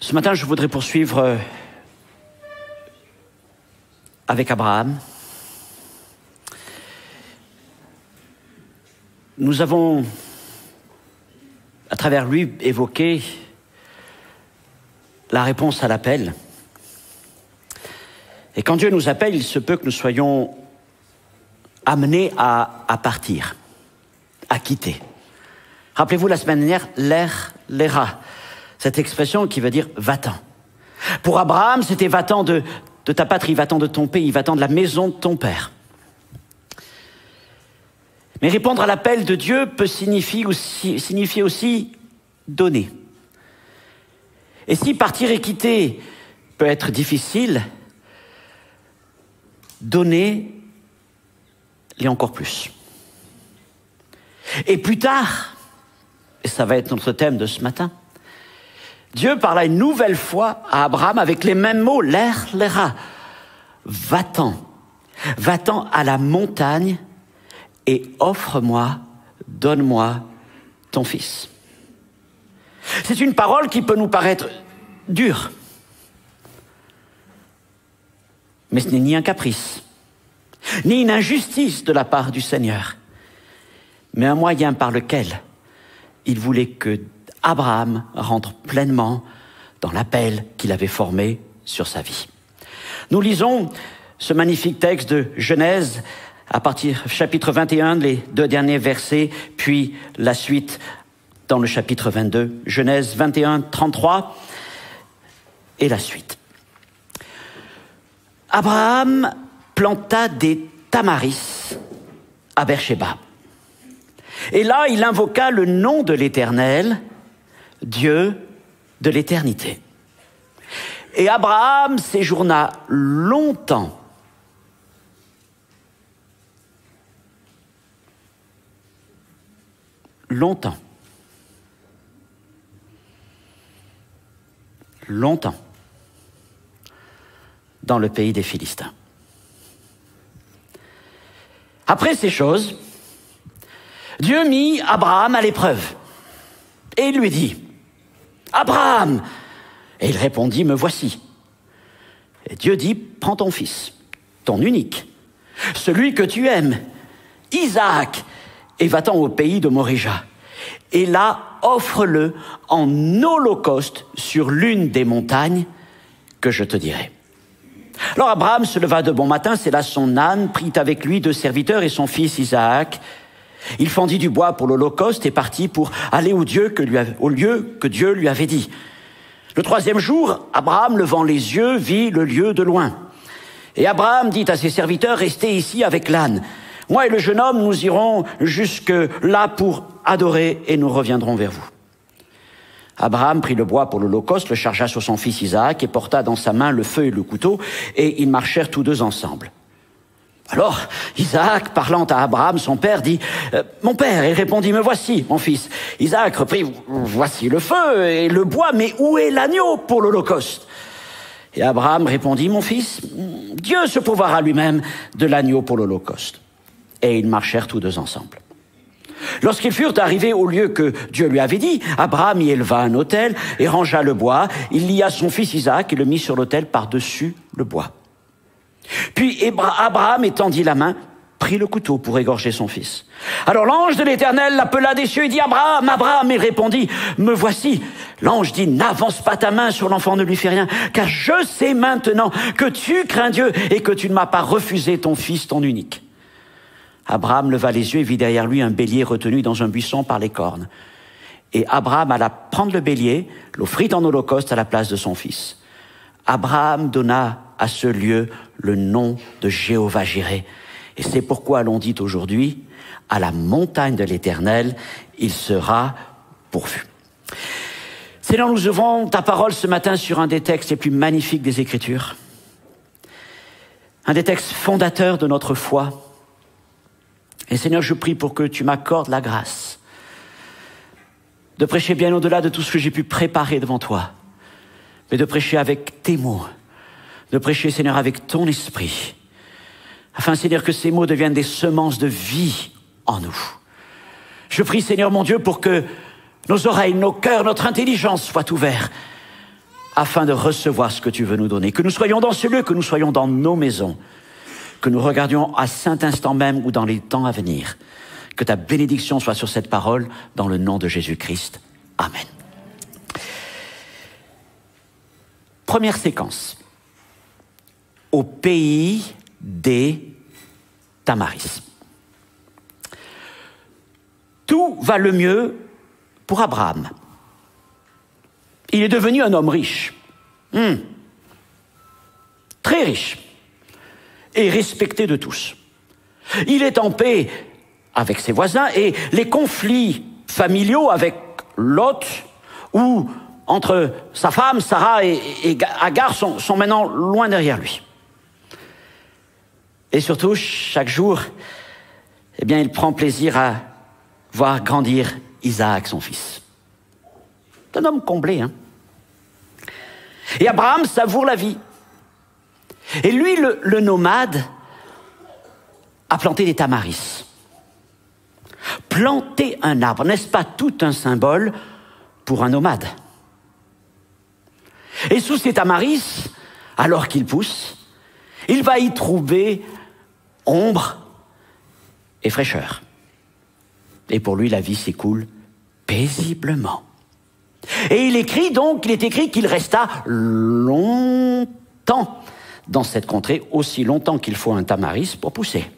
Ce matin, je voudrais poursuivre avec Abraham. Nous avons, à travers lui, évoqué la réponse à l'appel. Et quand Dieu nous appelle, il se peut que nous soyons amenés à partir, à quitter. Rappelez-vous la semaine dernière, l'era, cette expression qui veut dire « va-t'en ». Pour Abraham, c'était « va-t'en de ta patrie, va-t'en de ton pays, va-t'en de la maison de ton père ». Mais répondre à l'appel de Dieu peut signifier aussi donner. Et si partir et quitter peut être difficile, donner l'est encore plus. Et plus tard, et ça va être notre thème de ce matin, Dieu parla une nouvelle fois à Abraham avec les mêmes mots, l'era. Va-t'en à la montagne et offre-moi, donne-moi ton fils. C'est une parole qui peut nous paraître dure. Mais ce n'est ni un caprice, ni une injustice de la part du Seigneur, mais un moyen par lequel il voulait que Abraham rentre pleinement dans l'appel qu'il avait formé sur sa vie. Nous lisons ce magnifique texte de Genèse à partir du chapitre 21, les 2 derniers versets, puis la suite dans le chapitre 22, Genèse 21, 33 et la suite. Abraham planta des tamaris à Beersheba. Et là, il invoqua le nom de l'Éternel, Dieu de l'éternité. Et Abraham séjourna longtemps dans le pays des Philistins. Après ces choses, Dieu mit Abraham à l'épreuve et il lui dit « Abraham !» Et il répondit « Me voici !» Et Dieu dit « Prends ton fils, ton unique, celui que tu aimes, Isaac, et va-t'en au pays de Morija. Et là, offre-le en holocauste sur l'une des montagnes que je te dirai. » Alors Abraham se leva de bon matin, sella son âne, prit avec lui 2 serviteurs et son fils Isaac. Il fendit du bois pour l'holocauste et partit pour aller au lieu que Dieu lui avait dit. Le 3e jour, Abraham, levant les yeux, vit le lieu de loin. Et Abraham dit à ses serviteurs, « Restez ici avec l'âne. Moi et le jeune homme, nous irons jusque là pour adorer et nous reviendrons vers vous. » Abraham prit le bois pour l'holocauste, le chargea sur son fils Isaac et porta dans sa main le feu et le couteau, et ils marchèrent tous 2 ensemble. Alors Isaac, parlant à Abraham, son père, dit « Mon père !» Et répondit « Me voici, mon fils. » Isaac reprit « Voici le feu et le bois, mais où est l'agneau pour l'holocauste ?» Et Abraham répondit « Mon fils, Dieu se pourvoira lui-même de l'agneau pour l'holocauste. » Et ils marchèrent tous 2 ensemble. Lorsqu'ils furent arrivés au lieu que Dieu lui avait dit, Abraham y éleva un autel et rangea le bois. Il lia son fils Isaac et le mit sur l'autel par-dessus le bois. Puis Abraham étendit la main, prit le couteau pour égorger son fils. Alors l'ange de l'Éternel l'appela des cieux et dit « Abraham, Abraham !» Il répondit « Me voici !» L'ange dit « N'avance pas ta main sur l'enfant, ne lui fais rien, car je sais maintenant que tu crains Dieu et que tu ne m'as pas refusé ton fils, ton unique. » Abraham leva les yeux et vit derrière lui un bélier retenu dans un buisson par les cornes. Et Abraham alla prendre le bélier, l'offrit en holocauste à la place de son fils. Abraham donna à ce lieu le nom de Jéhovah-Jireh. Et c'est pourquoi l'on dit aujourd'hui, à la montagne de l'Éternel, il sera pourvu. Seigneur, nous ouvrons ta parole ce matin sur un des textes les plus magnifiques des Écritures. Un des textes fondateurs de notre foi. Et Seigneur, je prie pour que tu m'accordes la grâce de prêcher bien au-delà de tout ce que j'ai pu préparer devant toi, mais de prêcher avec tes mots, de prêcher, Seigneur, avec ton esprit, afin, Seigneur, que ces mots deviennent des semences de vie en nous. Je prie, Seigneur mon Dieu, pour que nos oreilles, nos cœurs, notre intelligence soient ouverts afin de recevoir ce que tu veux nous donner. Que nous soyons dans ce lieu, que nous soyons dans nos maisons, que nous regardions à cet instant même ou dans les temps à venir. Que ta bénédiction soit sur cette parole dans le nom de Jésus-Christ. Amen. Première séquence. Au pays des Tamaris. Tout va le mieux pour Abraham. Il est devenu un homme riche. Très riche. Et respecté de tous. Il est en paix avec ses voisins et les conflits familiaux avec Lot ou entre sa femme, Sarah et Agar sont maintenant loin derrière lui. Et surtout, chaque jour, eh bien, il prend plaisir à voir grandir Isaac, son fils. C'est un homme comblé, hein. Et Abraham savoure la vie. Et lui, le nomade, a planté des tamaris. Planter un arbre, n'est-ce pas tout un symbole pour un nomade? Et sous ces tamaris, alors qu'il pousse, il va y trouver ombre et fraîcheur. Et pour lui, la vie s'écoule paisiblement. Et il est écrit qu'il resta longtemps dans cette contrée, aussi longtemps qu'il faut un tamaris pour pousser.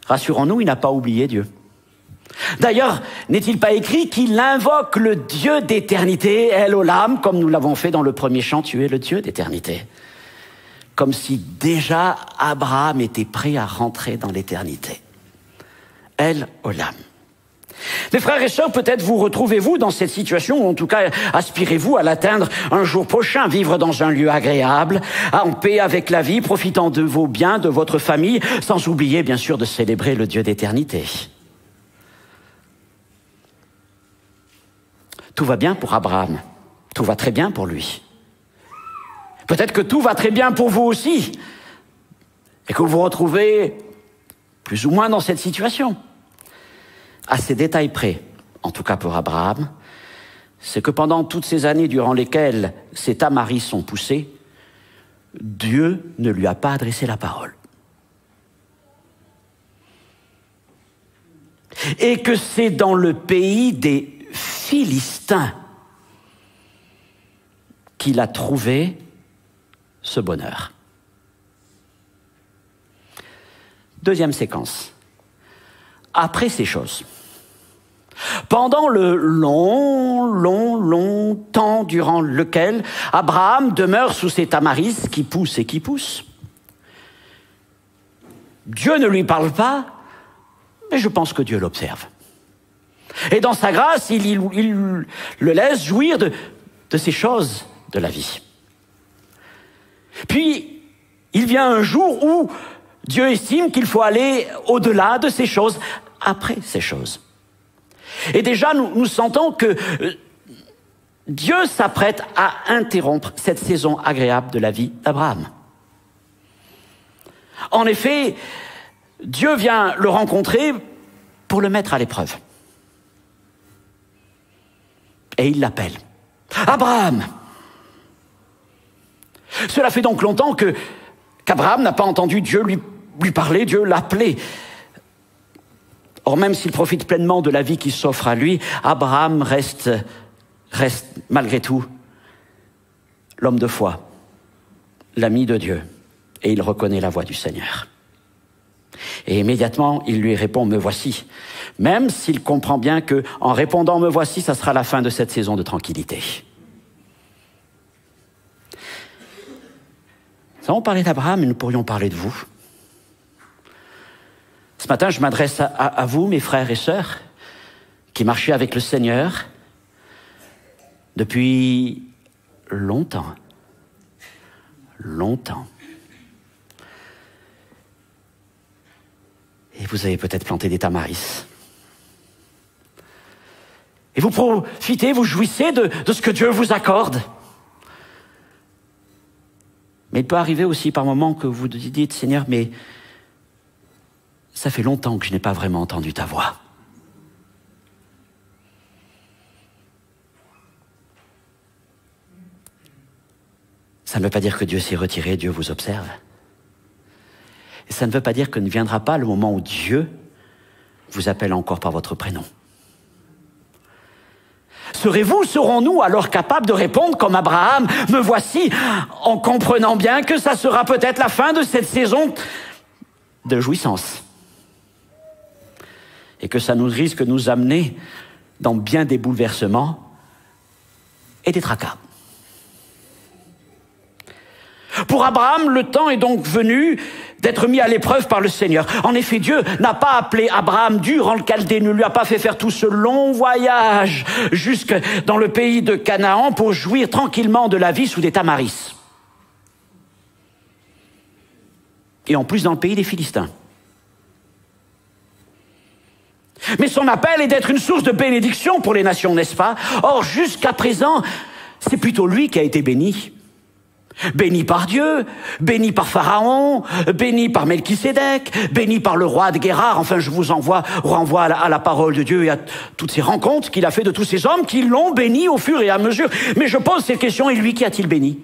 Rassurons-nous, il n'a pas oublié Dieu. D'ailleurs, n'est-il pas écrit qu'il invoque le Dieu d'éternité, El Olam, comme nous l'avons fait dans le premier chant, tu es le Dieu d'éternité. Comme si déjà Abraham était prêt à rentrer dans l'éternité. El Olam. Mes frères et sœurs, peut-être vous retrouvez-vous dans cette situation, ou en tout cas aspirez-vous à l'atteindre un jour prochain, vivre dans un lieu agréable, en paix avec la vie, profitant de vos biens, de votre famille, sans oublier bien sûr de célébrer le Dieu d'éternité. Tout va bien pour Abraham, tout va très bien pour lui. Peut-être que tout va très bien pour vous aussi, et que vous vous retrouvez plus ou moins dans cette situation. À ces détails près, en tout cas pour Abraham, c'est que pendant toutes ces années durant lesquelles ces tamaris sont poussés, Dieu ne lui a pas adressé la parole. Et que c'est dans le pays des Philistins qu'il a trouvé ce bonheur. Deuxième séquence. Après ces choses, pendant le long temps durant lequel Abraham demeure sous ces tamaris qui poussent et qui poussent, Dieu ne lui parle pas, mais je pense que Dieu l'observe. Et dans sa grâce, il le laisse jouir de ces choses de la vie. Puis, il vient un jour où Dieu estime qu'il faut aller au-delà de ces choses, après ces choses. Et déjà, nous sentons que Dieu s'apprête à interrompre cette saison agréable de la vie d'Abraham. En effet, Dieu vient le rencontrer pour le mettre à l'épreuve. Et il l'appelle. Abraham! Cela fait donc longtemps qu'Abraham n'a pas entendu Dieu lui parler, Dieu l'appeler. Or, même s'il profite pleinement de la vie qui s'offre à lui, Abraham reste malgré tout l'homme de foi, l'ami de Dieu, et il reconnaît la voix du Seigneur. Et immédiatement, il lui répond « Me voici », même s'il comprend bien que, en répondant « Me voici », ça sera la fin de cette saison de tranquillité. Nous avons parlé d'Abraham, mais nous pourrions parler de vous. Ce matin, je m'adresse à vous, mes frères et sœurs, qui marchez avec le Seigneur depuis longtemps. Et vous avez peut-être planté des tamaris. Et vous profitez, vous jouissez de ce que Dieu vous accorde. Mais il peut arriver aussi par moments que vous dites, Seigneur, mais ça fait longtemps que je n'ai pas vraiment entendu ta voix. Ça ne veut pas dire que Dieu s'est retiré, Dieu vous observe. Et ça ne veut pas dire que ne viendra pas le moment où Dieu vous appelle encore par votre prénom. Serons-nous alors capables de répondre comme Abraham, me voici, en comprenant bien que ça sera peut-être la fin de cette saison de jouissance. Et que ça nous risque de nous amener dans bien des bouleversements et des tracas. Pour Abraham, le temps est donc venu d'être mis à l'épreuve par le Seigneur. En effet, Dieu n'a pas appelé Abraham dur en Chaldée, ne lui a pas fait faire tout ce long voyage jusque dans le pays de Canaan pour jouir tranquillement de la vie sous des tamaris. Et en plus dans le pays des Philistins. Mais son appel est d'être une source de bénédiction pour les nations, n'est-ce pas? Or, jusqu'à présent, c'est plutôt lui qui a été béni. Béni par Dieu, béni par Pharaon, béni par Melchisédek, béni par le roi de Guérar. Enfin, je vous renvoie à la parole de Dieu et à toutes ces rencontres qu'il a fait de tous ces hommes qui l'ont béni au fur et à mesure. Mais je pose cette question, et lui, qui a-t-il béni?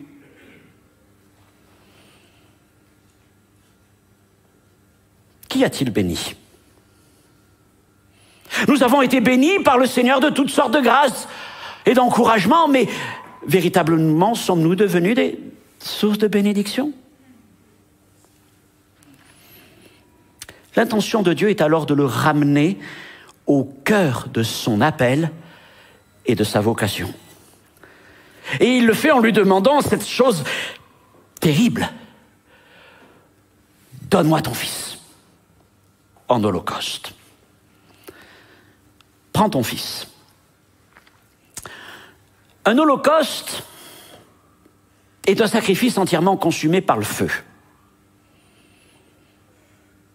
Qui a-t-il béni? Nous avons été bénis par le Seigneur de toutes sortes de grâces et d'encouragements, mais véritablement, sommes-nous devenus des sources de bénédiction? L'intention de Dieu est alors de le ramener au cœur de son appel et de sa vocation. Et il le fait en lui demandant cette chose terrible. Donne-moi ton fils en holocauste. Prends ton fils. Un holocauste est un sacrifice entièrement consumé par le feu.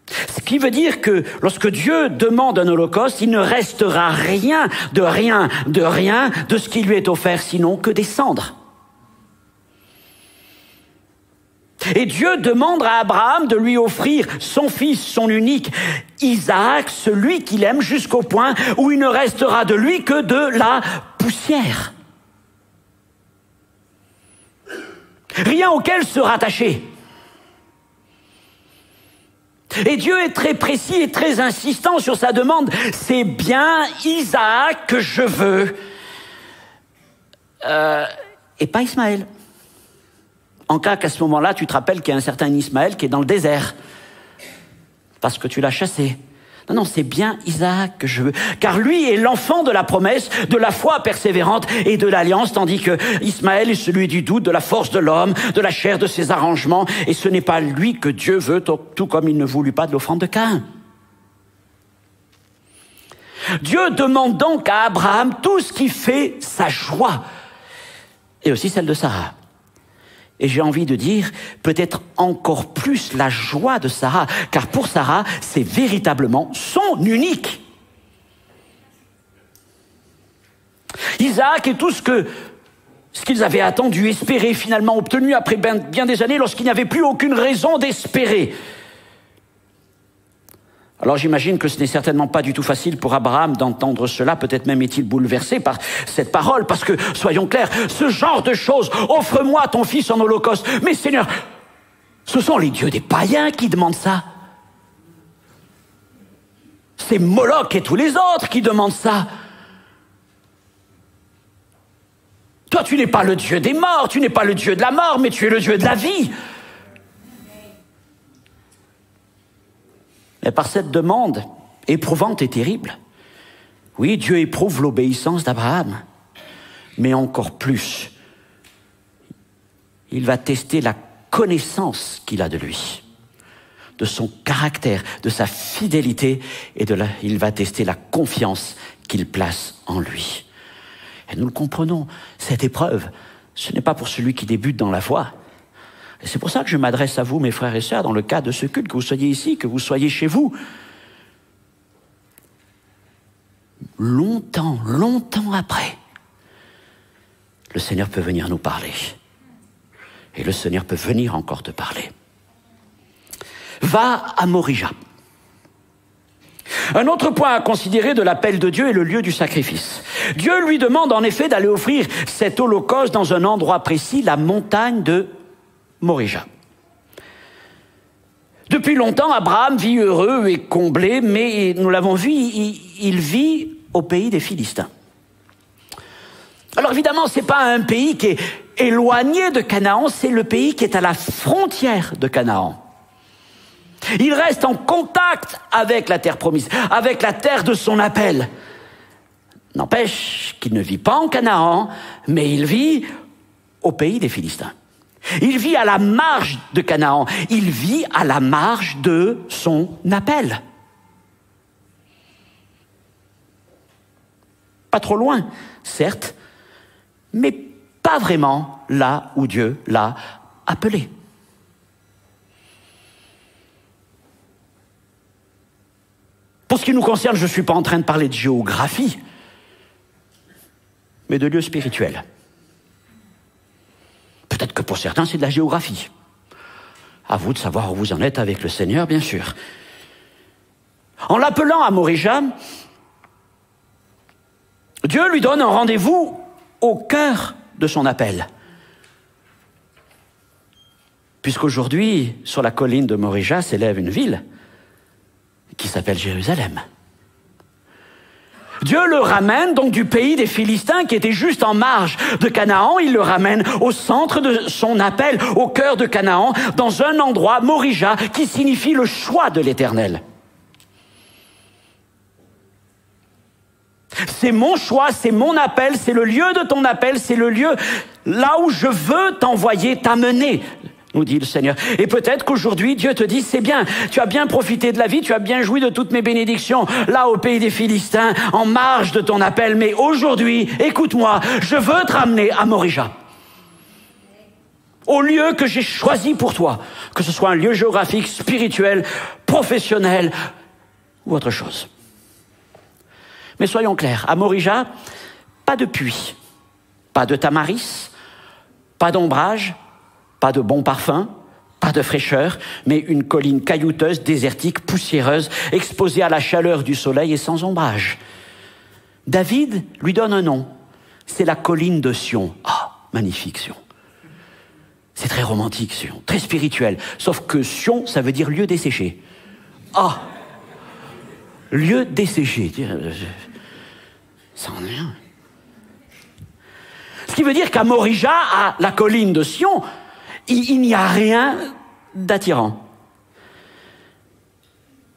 Ce qui veut dire que lorsque Dieu demande un holocauste, il ne restera rien de ce qui lui est offert, sinon que des cendres. Et Dieu demande à Abraham de lui offrir son fils, son unique, Isaac, celui qu'il aime jusqu'au point où il ne restera de lui que de la poussière. Rien auquel se rattacher. Et Dieu est très précis et très insistant sur sa demande. C'est bien Isaac que je veux. Et pas Ismaël. En cas qu'à ce moment-là, tu te rappelles qu'il y a un certain Ismaël qui est dans le désert. Parce que tu l'as chassé. Non, c'est bien Isaac que je veux. Car lui est l'enfant de la promesse, de la foi persévérante et de l'alliance, tandis que Ismaël est celui du doute, de la force de l'homme, de la chair de ses arrangements. Et ce n'est pas lui que Dieu veut, tout comme il ne voulut pas de l'offrande de Caïn. Dieu demande donc à Abraham tout ce qui fait sa joie. Et aussi celle de Sarah. Et j'ai envie de dire, peut-être encore plus la joie de Sarah, car pour Sarah, c'est véritablement son unique. Isaac est tout ce qu'ils avaient attendu, espéré, finalement obtenu après bien des années, lorsqu'il n'y avait plus aucune raison d'espérer. Alors j'imagine que ce n'est certainement pas du tout facile pour Abraham d'entendre cela, peut-être même est-il bouleversé par cette parole, parce que, soyons clairs, ce genre de choses, offre-moi ton fils en holocauste. Mais Seigneur, ce sont les dieux des païens qui demandent ça. C'est Moloch et tous les autres qui demandent ça. Toi, tu n'es pas le Dieu des morts, tu n'es pas le Dieu de la mort, mais tu es le Dieu de la vie. Mais par cette demande éprouvante et terrible, oui, Dieu éprouve l'obéissance d'Abraham, mais encore plus, il va tester la connaissance qu'il a de lui, de son caractère, de sa fidélité, et il va tester la confiance qu'il place en lui. Et nous le comprenons, cette épreuve, ce n'est pas pour celui qui débute dans la foi. Et c'est pour ça que je m'adresse à vous, mes frères et sœurs, dans le cadre de ce culte, que vous soyez ici, que vous soyez chez vous. Longtemps après, le Seigneur peut venir nous parler. Et le Seigneur peut venir encore te parler. Va à Morija. Un autre point à considérer de l'appel de Dieu est le lieu du sacrifice. Dieu lui demande en effet d'aller offrir cet holocauste dans un endroit précis, la montagne de Morija. Depuis longtemps, Abraham vit heureux et comblé, mais nous l'avons vu, il vit au pays des Philistins. Alors évidemment, ce n'est pas un pays qui est éloigné de Canaan, c'est le pays qui est à la frontière de Canaan. Il reste en contact avec la terre promise, avec la terre de son appel. N'empêche qu'il ne vit pas en Canaan, mais il vit au pays des Philistins. Il vit à la marge de Canaan, il vit à la marge de son appel. Pas trop loin, certes, mais pas vraiment là où Dieu l'a appelé. Pour ce qui nous concerne, je ne suis pas en train de parler de géographie, mais de lieux spirituels. Peut-être que pour certains, c'est de la géographie. À vous de savoir où vous en êtes avec le Seigneur, bien sûr. En l'appelant à Morija, Dieu lui donne un rendez-vous au cœur de son appel. Puisqu'aujourd'hui, sur la colline de Morija s'élève une ville qui s'appelle Jérusalem. Dieu le ramène donc du pays des Philistins qui était juste en marge de Canaan, il le ramène au centre de son appel, au cœur de Canaan, dans un endroit, Morija, qui signifie le choix de l'Éternel. C'est mon choix, c'est mon appel, c'est le lieu de ton appel, c'est le lieu là où je veux t'envoyer, t'amener, nous dit le Seigneur. Et peut-être qu'aujourd'hui, Dieu te dit, c'est bien, tu as bien profité de la vie, tu as bien joui de toutes mes bénédictions, là au pays des Philistins, en marge de ton appel, mais aujourd'hui, écoute-moi, je veux te ramener à Morija. Au lieu que j'ai choisi pour toi, que ce soit un lieu géographique, spirituel, professionnel, ou autre chose. Mais soyons clairs, à Morija, pas de puits, pas de tamaris, pas d'ombrage, pas de bon parfum, pas de fraîcheur, mais une colline caillouteuse, désertique, poussiéreuse, exposée à la chaleur du soleil et sans ombrage. David lui donne un nom, c'est la colline de Sion. Ah, magnifique Sion. C'est très romantique Sion, très spirituel, sauf que Sion, ça veut dire lieu desséché. Ah, lieu desséché. Ça en est un. Ce qui veut dire qu'à Morija, à la colline de Sion, il n'y a rien d'attirant.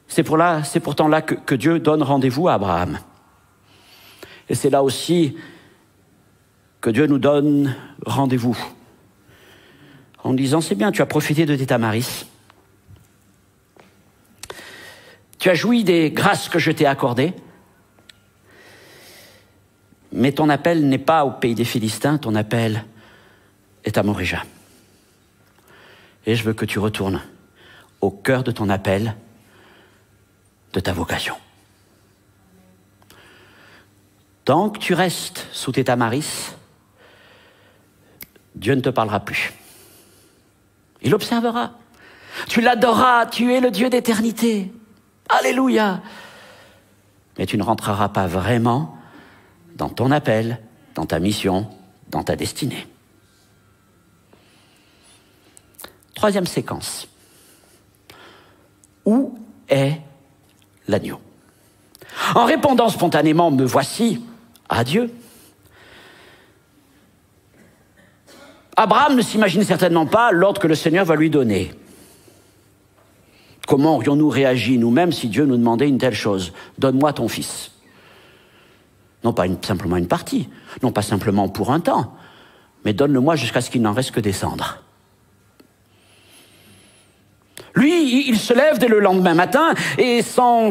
C'est pourtant là que Dieu donne rendez-vous à Abraham. Et c'est là aussi que Dieu nous donne rendez-vous. En disant, c'est bien, tu as profité de tes tamaris. Tu as joui des grâces que je t'ai accordées. Mais ton appel n'est pas au pays des Philistins, ton appel est à Morija. Et je veux que tu retournes au cœur de ton appel, de ta vocation. Tant que tu restes sous tes tamaris, Dieu ne te parlera plus. Il observera. Tu l'adoreras, tu es le Dieu d'éternité. Alléluia. Mais tu ne rentreras pas vraiment dans ton appel, dans ta mission, dans ta destinée. Troisième séquence. Où est l'agneau? En répondant spontanément « me voici » à Dieu, Abraham ne s'imagine certainement pas l'ordre que le Seigneur va lui donner. Comment aurions-nous réagi nous-mêmes si Dieu nous demandait une telle chose? Donne-moi ton fils. Non pas simplement une partie, non pas simplement pour un temps, mais donne-le-moi jusqu'à ce qu'il n'en reste que des cendres. Lui, il se lève dès le lendemain matin et sans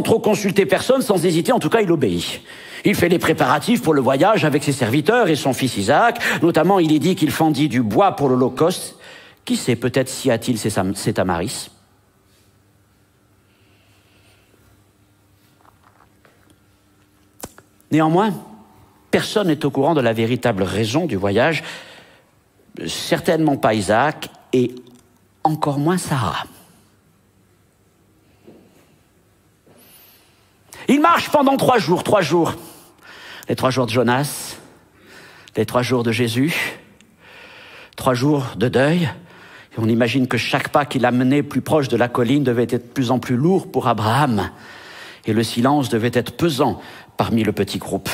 trop consulter personne, sans hésiter, en tout cas, il obéit. Il fait les préparatifs pour le voyage avec ses serviteurs et son fils Isaac. Notamment, il est dit qu'il fendit du bois pour l'Holocauste. Qui sait, peut-être s'y a-t-il ses tamaris. Néanmoins, personne n'est au courant de la véritable raison du voyage. Certainement pas Isaac et encore moins Sarah. Il marche pendant 3 jours. Les 3 jours de Jonas, les 3 jours de Jésus, 3 jours de deuil. Et on imagine que chaque pas qu'il amenait plus proche de la colline devait être de plus en plus lourd pour Abraham. Et le silence devait être pesant parmi le petit groupe.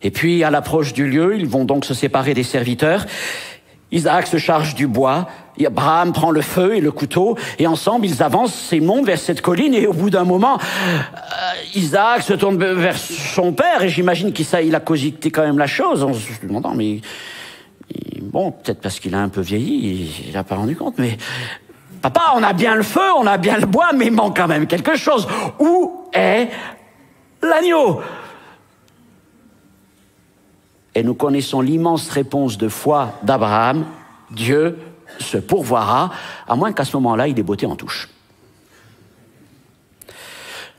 Et puis, à l'approche du lieu, ils vont donc se séparer des serviteurs. Isaac se charge du bois, Abraham prend le feu et le couteau, et ensemble ils avancent et montent vers cette colline, et au bout d'un moment, Isaac se tourne vers son père, et j'imagine qu'il a cogité quand même la chose, en se demandant, mais... Bon, peut-être parce qu'il a un peu vieilli, il n'a pas rendu compte, mais... Papa, on a bien le feu, on a bien le bois, mais il manque quand même quelque chose. Où est l'agneau ? Et nous connaissons l'immense réponse de foi d'Abraham, Dieu se pourvoira, à moins qu'à ce moment-là, il ait botté en touche.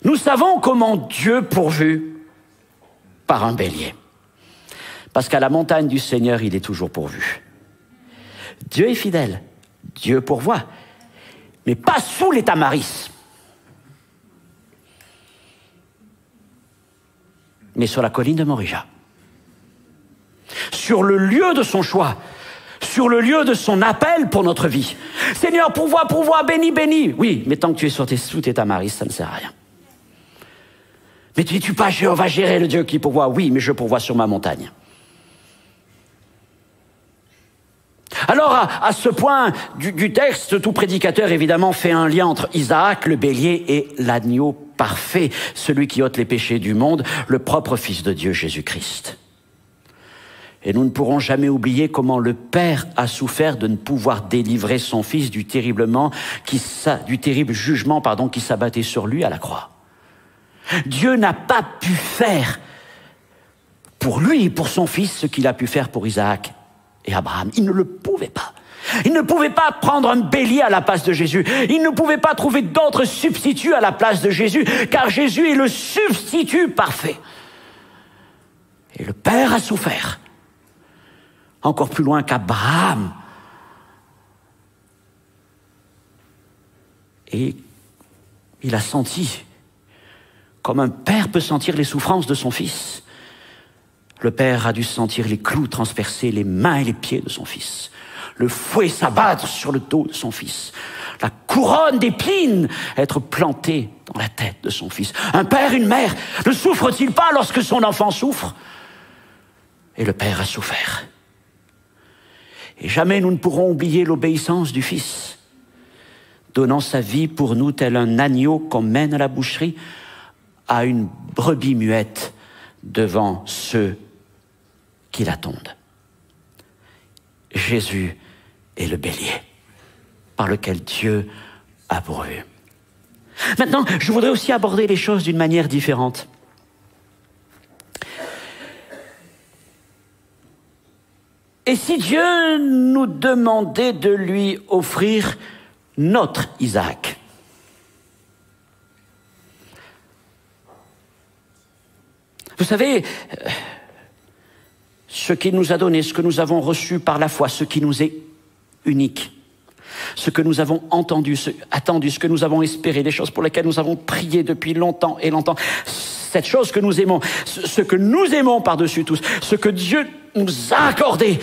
Nous savons comment Dieu pourvu par un bélier. Parce qu'à la montagne du Seigneur, il est toujours pourvu. Dieu est fidèle, Dieu pourvoit, mais pas sous les tamaris, mais sur la colline de Morija. Sur le lieu de son choix, sur le lieu de son appel pour notre vie. Seigneur, pourvois, bénis, bénis. Oui, mais tant que tu es sous tes tamaris, ça ne sert à rien. Mais tu dis-tu pas, Jéhovah gérer le Dieu qui pourvoit? Oui, mais je pourvois sur ma montagne. Alors, à ce point du texte, tout prédicateur, évidemment, fait un lien entre Isaac, le bélier, et l'agneau parfait, celui qui ôte les péchés du monde, le propre Fils de Dieu, Jésus-Christ. Et nous ne pourrons jamais oublier comment le Père a souffert de ne pouvoir délivrer son Fils du terrible jugement qui s'abattait sur lui à la croix. Dieu n'a pas pu faire pour lui et pour son Fils ce qu'il a pu faire pour Isaac et Abraham. Il ne le pouvait pas. Il ne pouvait pas prendre un bélier à la place de Jésus. Il ne pouvait pas trouver d'autres substituts à la place de Jésus, car Jésus est le substitut parfait. Et le Père a souffert. Encore plus loin qu'Abraham. Et il a senti, comme un père peut sentir les souffrances de son fils. Le père a dû sentir les clous transpercer les mains et les pieds de son fils, le fouet s'abattre sur le dos de son fils, la couronne d'épines être plantée dans la tête de son fils. Un père, une mère, ne souffre-t-il pas lorsque son enfant souffre? Et le père a souffert. Et jamais nous ne pourrons oublier l'obéissance du Fils, donnant sa vie pour nous tel un agneau qu'on mène à la boucherie, à une brebis muette devant ceux qui l'attendent. Jésus est le bélier par lequel Dieu a pourvu. Maintenant, je voudrais aussi aborder les choses d'une manière différente. Et si Dieu nous demandait de lui offrir notre Isaac? Vous savez, ce qu'il nous a donné, ce que nous avons reçu par la foi, ce qui nous est unique, ce que nous avons attendu, ce que nous avons espéré, les choses pour lesquelles nous avons prié depuis longtemps et longtemps, cette chose que nous aimons, ce que nous aimons par-dessus tout, ce que Dieu nous a accordé.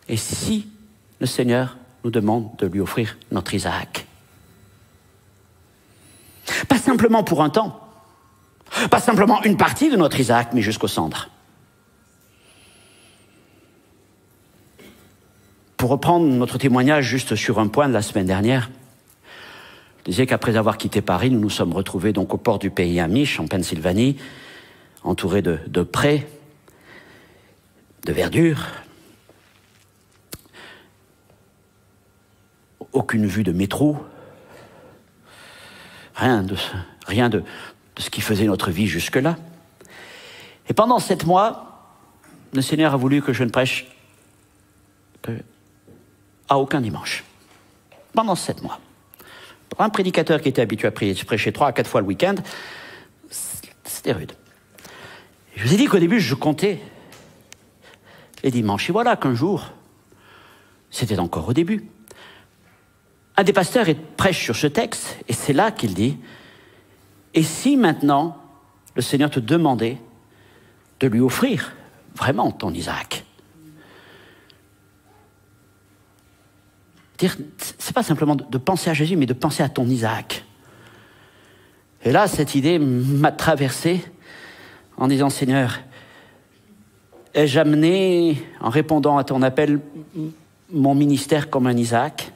Et si le Seigneur nous demande de lui offrir notre Isaac? Pas simplement pour un temps, pas simplement une partie de notre Isaac, mais jusqu'au cendre. Pour reprendre notre témoignage juste sur un point de la semaine dernière, je disais qu'après avoir quitté Paris, nous nous sommes retrouvés donc au port du pays Amish, en Pennsylvanie, entourés de prés, de verdure, aucune vue de métro, rien de ce qui faisait notre vie jusque-là. Et pendant 7 mois, le Seigneur a voulu que je ne prêche à aucun dimanche. Pendant 7 mois. Pour un prédicateur qui était habitué à prêcher 3 à 4 fois le week-end, c'était rude. Je vous ai dit qu'au début, je comptais les dimanches. Et voilà qu'un jour, c'était encore au début, un des pasteurs prêche sur ce texte, et c'est là qu'il dit « Et si maintenant, le Seigneur te demandait de lui offrir vraiment ton Isaac. C'est pas simplement de penser à Jésus, mais de penser à ton Isaac. Et là, cette idée m'a traversé en disant, Seigneur, ai-je amené, en répondant à ton appel, mon ministère comme un Isaac?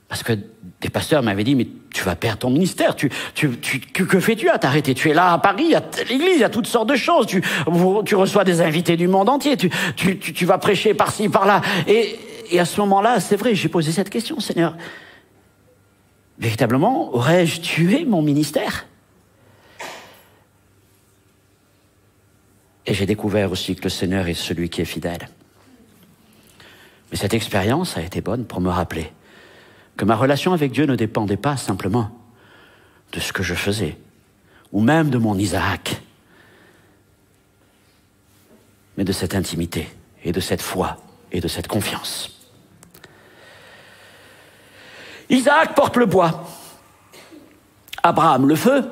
Parce que des pasteurs m'avaient dit, mais tu vas perdre ton ministère, que fais-tu à t'arrêter? Tu es là à Paris, à l'église, il y a toutes sortes de choses, tu reçois des invités du monde entier, tu vas prêcher par-ci, par-là. Et à ce moment-là, c'est vrai, j'ai posé cette question, Seigneur, véritablement, aurais-je tué mon ministère? Et j'ai découvert aussi que le Seigneur est celui qui est fidèle. Mais cette expérience a été bonne pour me rappeler que ma relation avec Dieu ne dépendait pas simplement de ce que je faisais, ou même de mon Isaac, mais de cette intimité, et de cette foi, et de cette confiance. Isaac porte le bois, Abraham le feu.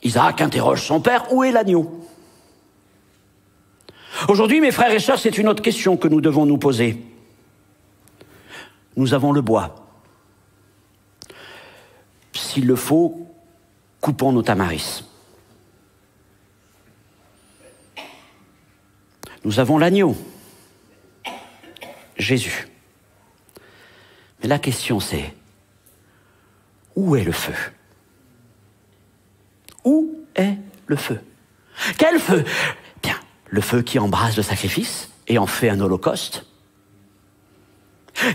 Isaac interroge son père, où est l'agneau? Aujourd'hui, mes frères et sœurs, c'est une autre question que nous devons nous poser. Nous avons le bois. S'il le faut, coupons nos tamaris. Nous avons l'agneau, Jésus. Mais la question c'est, où est le feu? Où est le feu? Quel feu? Bien, le feu qui embrase le sacrifice et en fait un holocauste.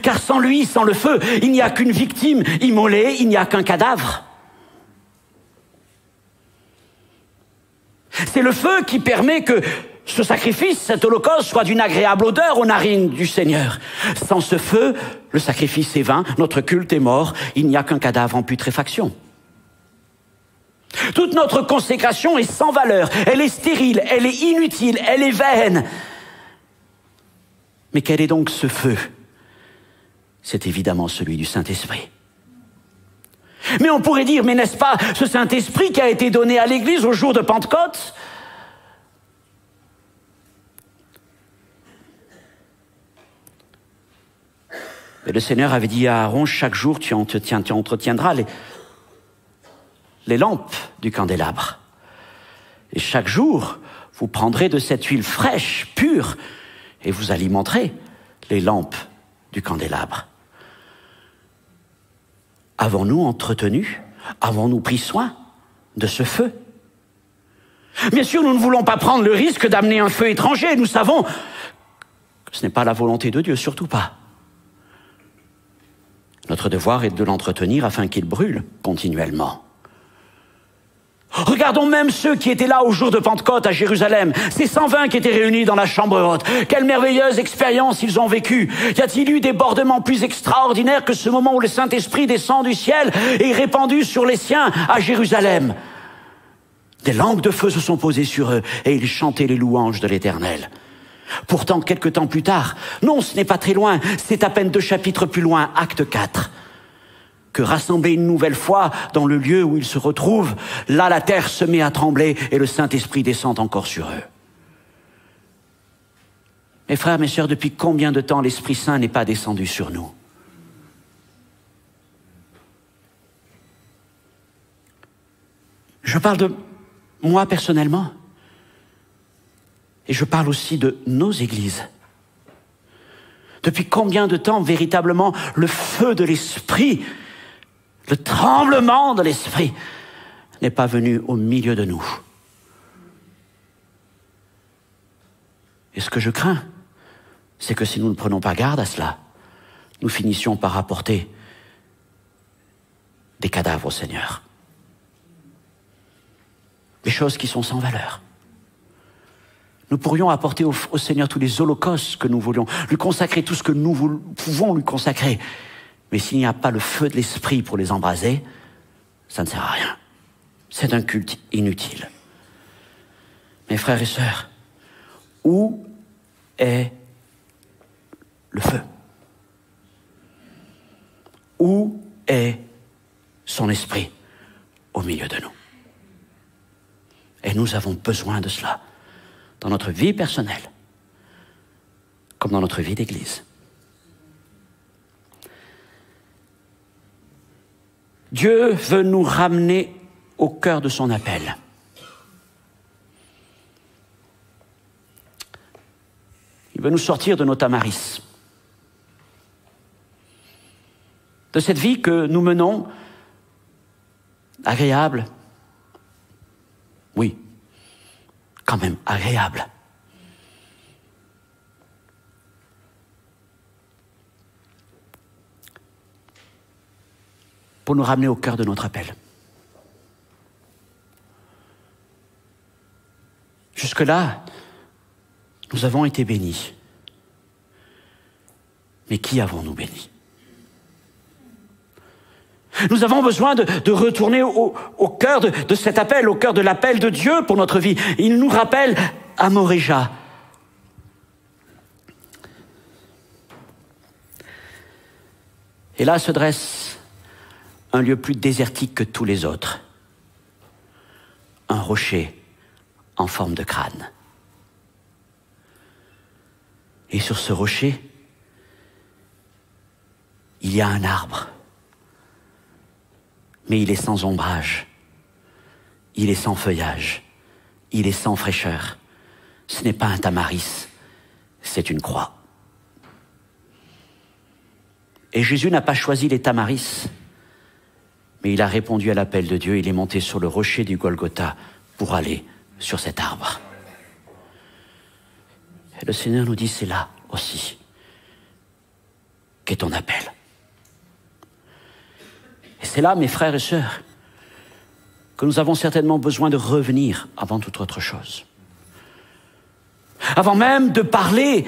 Car sans lui, sans le feu, il n'y a qu'une victime immolée, il n'y a qu'un cadavre. C'est le feu qui permet que ce sacrifice, cet holocauste, soit d'une agréable odeur aux narines du Seigneur. Sans ce feu, le sacrifice est vain, notre culte est mort, il n'y a qu'un cadavre en putréfaction. Toute notre consécration est sans valeur, elle est stérile, elle est inutile, elle est vaine. Mais quel est donc ce feu? C'est évidemment celui du Saint-Esprit. Mais on pourrait dire, mais n'est-ce pas ce Saint-Esprit qui a été donné à l'Église au jour de Pentecôte? Et le Seigneur avait dit à Aaron, chaque jour tu entretiendras les lampes du candélabre. Et chaque jour, vous prendrez de cette huile fraîche, pure, et vous alimenterez les lampes du candélabre. Avons-nous entretenu, avons-nous pris soin de ce feu? Bien sûr, nous ne voulons pas prendre le risque d'amener un feu étranger. Nous savons que ce n'est pas la volonté de Dieu, surtout pas. Notre devoir est de l'entretenir afin qu'il brûle continuellement. Regardons même ceux qui étaient là au jour de Pentecôte à Jérusalem, ces 120 qui étaient réunis dans la chambre haute. Quelle merveilleuse expérience ils ont vécue. Y a-t-il eu débordement plus extraordinaire que ce moment où le Saint-Esprit descend du ciel et est répandu sur les siens à Jérusalem? Des langues de feu se sont posées sur eux et ils chantaient les louanges de l'Éternel. Pourtant, quelque temps plus tard, non, ce n'est pas très loin, c'est à peine 2 chapitres plus loin, acte 4, que rassemblés une nouvelle fois dans le lieu où ils se retrouvent, là la terre se met à trembler et le Saint-Esprit descend encore sur eux. Mes frères, mes sœurs, depuis combien de temps l'Esprit Saint n'est pas descendu sur nous? Je parle de moi personnellement. Et je parle aussi de nos églises. Depuis combien de temps, véritablement, le feu de l'Esprit, le tremblement de l'Esprit, n'est pas venu au milieu de nous? Et ce que je crains, c'est que si nous ne prenons pas garde à cela, nous finissions par apporter des cadavres au Seigneur. Des choses qui sont sans valeur. Nous pourrions apporter au Seigneur tous les holocaustes que nous voulions, lui consacrer tout ce que nous pouvons lui consacrer. Mais s'il n'y a pas le feu de l'Esprit pour les embraser, ça ne sert à rien. C'est un culte inutile. Mes frères et sœurs, où est le feu? Où est son esprit au milieu de nous. Et nous avons besoin de cela dans notre vie personnelle, comme dans notre vie d'église. Dieu veut nous ramener au cœur de son appel. Il veut nous sortir de nos tamaris, de cette vie que nous menons, agréable, oui, quand même agréable. Pour nous ramener au cœur de notre appel. Jusque-là, nous avons été bénis. Mais qui avons-nous bénis? Nous avons besoin de retourner au cœur de cet appel, au cœur de l'appel de Dieu pour notre vie. Il nous rappelle à Moréja. Et là se dresse un lieu plus désertique que tous les autres. Un rocher en forme de crâne. Et sur ce rocher, il y a un arbre. Mais il est sans ombrage. Il est sans feuillage. Il est sans fraîcheur. Ce n'est pas un tamaris, c'est une croix. Et Jésus n'a pas choisi les tamaris, mais il a répondu à l'appel de Dieu. Il est monté sur le rocher du Golgotha pour aller sur cet arbre. Et le Seigneur nous dit, c'est là aussi qu'est ton appel. Et c'est là, mes frères et sœurs, que nous avons certainement besoin de revenir avant toute autre chose. Avant même de parler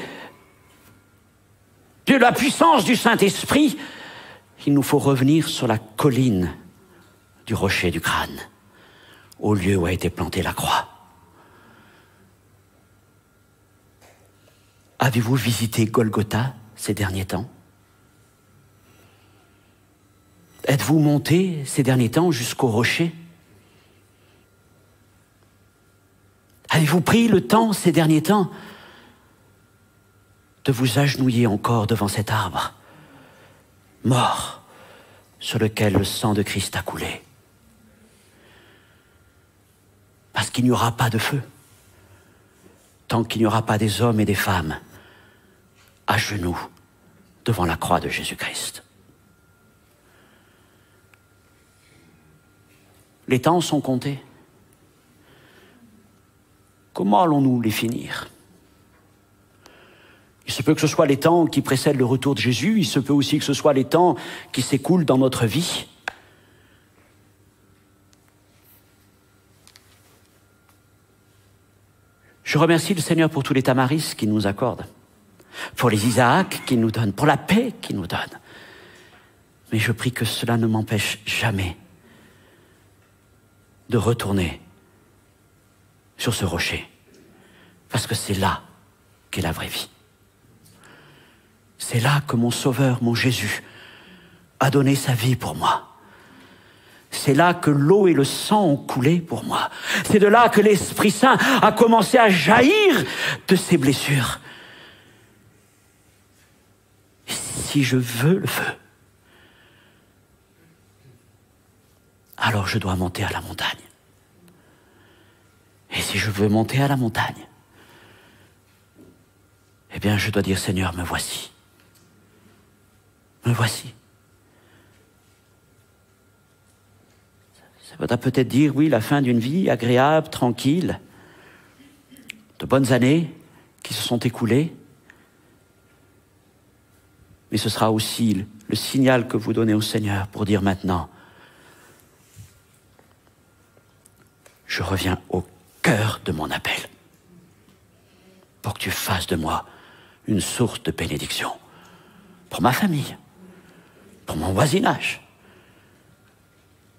de la puissance du Saint-Esprit, il nous faut revenir sur la colline du rocher du crâne, au lieu où a été plantée la croix. Avez-vous visité Golgotha ces derniers temps? Êtes-vous monté ces derniers temps jusqu'au rocher? Avez-vous pris le temps ces derniers temps de vous agenouiller encore devant cet arbre mort sur lequel le sang de Christ a coulé? Parce qu'il n'y aura pas de feu tant qu'il n'y aura pas des hommes et des femmes à genoux devant la croix de Jésus-Christ. Les temps sont comptés. Comment allons-nous les finir? Il se peut que ce soit les temps qui précèdent le retour de Jésus, il se peut aussi que ce soit les temps qui s'écoulent dans notre vie. Je remercie le Seigneur pour tous les tamaris qu'il nous accorde, pour les Isaacs qu'il nous donne, pour la paix qu'il nous donne. Mais je prie que cela ne m'empêche jamais de retourner sur ce rocher, parce que c'est là qu'est la vraie vie. C'est là que mon Sauveur, mon Jésus, a donné sa vie pour moi. C'est là que l'eau et le sang ont coulé pour moi. C'est de là que l'Esprit Saint a commencé à jaillir de ses blessures. Et si je veux le feu, alors je dois monter à la montagne. Et si je veux monter à la montagne, eh bien je dois dire, Seigneur, me voici. Me voici. Ça va peut-être dire, oui, la fin d'une vie agréable, tranquille, de bonnes années qui se sont écoulées. Mais ce sera aussi le signal que vous donnez au Seigneur pour dire maintenant, je reviens au cœur de mon appel, pour que tu fasses de moi une source de bénédiction, pour ma famille, pour mon voisinage,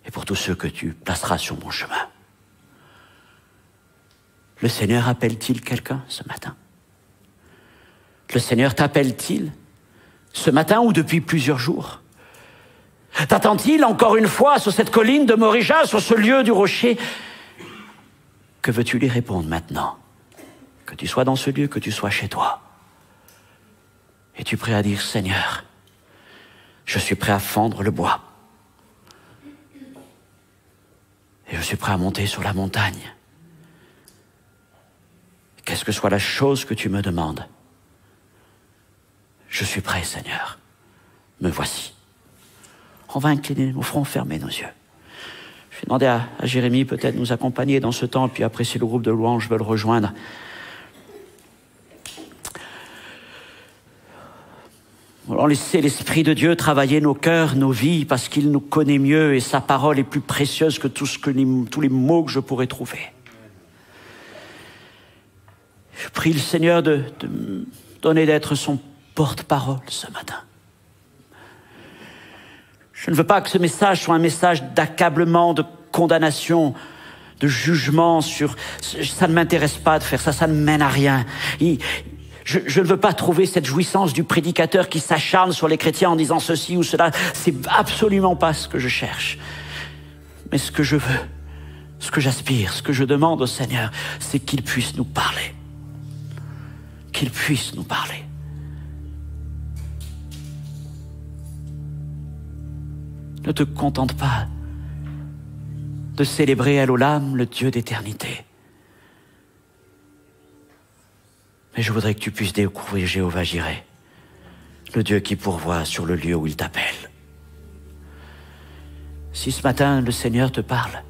et pour tous ceux que tu placeras sur mon chemin. Le Seigneur appelle-t-il quelqu'un ce matin? Le Seigneur t'appelle-t-il ce matin ou depuis plusieurs jours? T'attend-il encore une fois sur cette colline de Morija, sur ce lieu du rocher? Que veux-tu lui répondre maintenant? Que tu sois dans ce lieu, que tu sois chez toi. Es-tu prêt à dire, Seigneur, je suis prêt à fendre le bois. Et je suis prêt à monter sur la montagne. Qu'est-ce que soit la chose que tu me demandes? Je suis prêt, Seigneur. Me voici. On va incliner nos fronts, fermer nos yeux. Je vais demander à Jérémie peut-être nous accompagner dans ce temps, puis après si le groupe de louanges veut le rejoindre. Allons laisser l'Esprit de Dieu travailler nos cœurs, nos vies, parce qu'il nous connaît mieux et sa parole est plus précieuse que tous les mots que je pourrais trouver. Je prie le Seigneur de me donner d'être son porte-parole ce matin. Je ne veux pas que ce message soit un message d'accablement, de condamnation, de jugement sur... Ça ne m'intéresse pas de faire ça, ça ne mène à rien. Je ne veux pas trouver cette jouissance du prédicateur qui s'acharne sur les chrétiens en disant ceci ou cela. C'est absolument pas ce que je cherche. Mais ce que je veux, ce que j'aspire, ce que je demande au Seigneur, c'est qu'il puisse nous parler. Qu'il puisse nous parler. Ne te contente pas de célébrer El-Olam, le Dieu d'éternité. Mais je voudrais que tu puisses découvrir Jéhovah Jireh, le Dieu qui pourvoit sur le lieu où il t'appelle. Si ce matin le Seigneur te parle,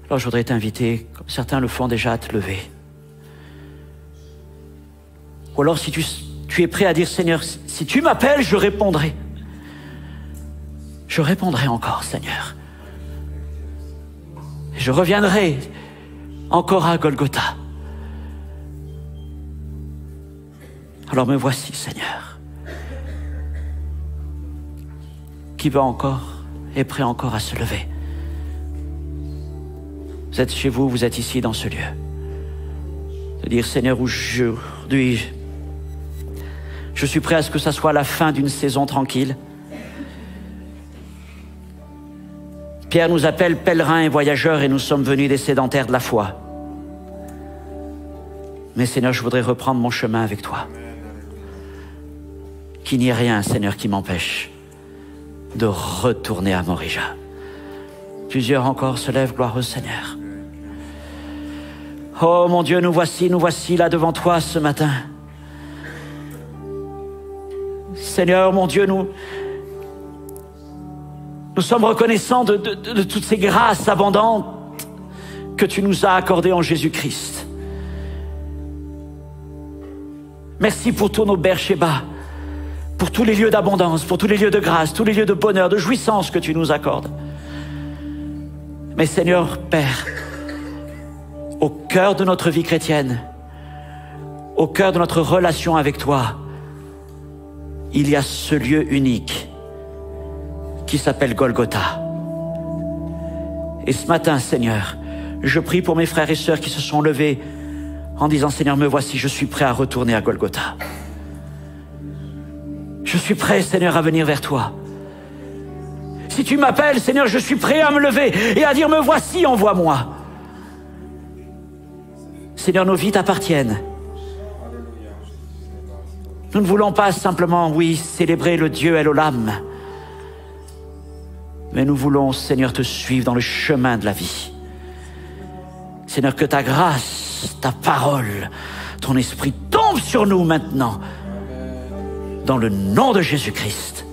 alors je voudrais t'inviter, comme certains le font déjà, à te lever. Ou alors si tu es prêt à dire, Seigneur, si tu m'appelles, je répondrai. Je répondrai encore, Seigneur. Je reviendrai encore à Golgotha. Alors me voici, Seigneur. Qui va encore, est prêt encore à se lever. Vous êtes chez vous, vous êtes ici dans ce lieu. De dire, Seigneur, aujourd'hui, je suis prêt à ce que ça soit la fin d'une saison tranquille. Pierre nous appelle pèlerins et voyageurs et nous sommes venus des sédentaires de la foi. Mais Seigneur, je voudrais reprendre mon chemin avec toi. Qu'il n'y ait rien, Seigneur, qui m'empêche de retourner à Morija. Plusieurs encore se lèvent, gloire au Seigneur. Oh mon Dieu, nous voici là devant toi ce matin. Seigneur, mon Dieu, nous sommes reconnaissants de toutes ces grâces abondantes que tu nous as accordées en Jésus-Christ. Merci pour tous nos Beersheba, pour tous les lieux d'abondance, pour tous les lieux de grâce, tous les lieux de bonheur, de jouissance que tu nous accordes. Mais Seigneur, Père, au cœur de notre vie chrétienne, au cœur de notre relation avec toi, il y a ce lieu unique qui s'appelle Golgotha. Et ce matin, Seigneur, je prie pour mes frères et sœurs qui se sont levés en disant, Seigneur, me voici, je suis prêt à retourner à Golgotha. Je suis prêt, Seigneur, à venir vers toi. Si tu m'appelles, Seigneur, je suis prêt à me lever et à dire, me voici, envoie-moi. Seigneur, nos vies t'appartiennent. Nous ne voulons pas simplement, oui, célébrer le Dieu El-Olam, mais nous voulons, Seigneur, te suivre dans le chemin de la vie. Seigneur, que ta grâce, ta parole, ton esprit tombe sur nous maintenant. Dans le nom de Jésus-Christ.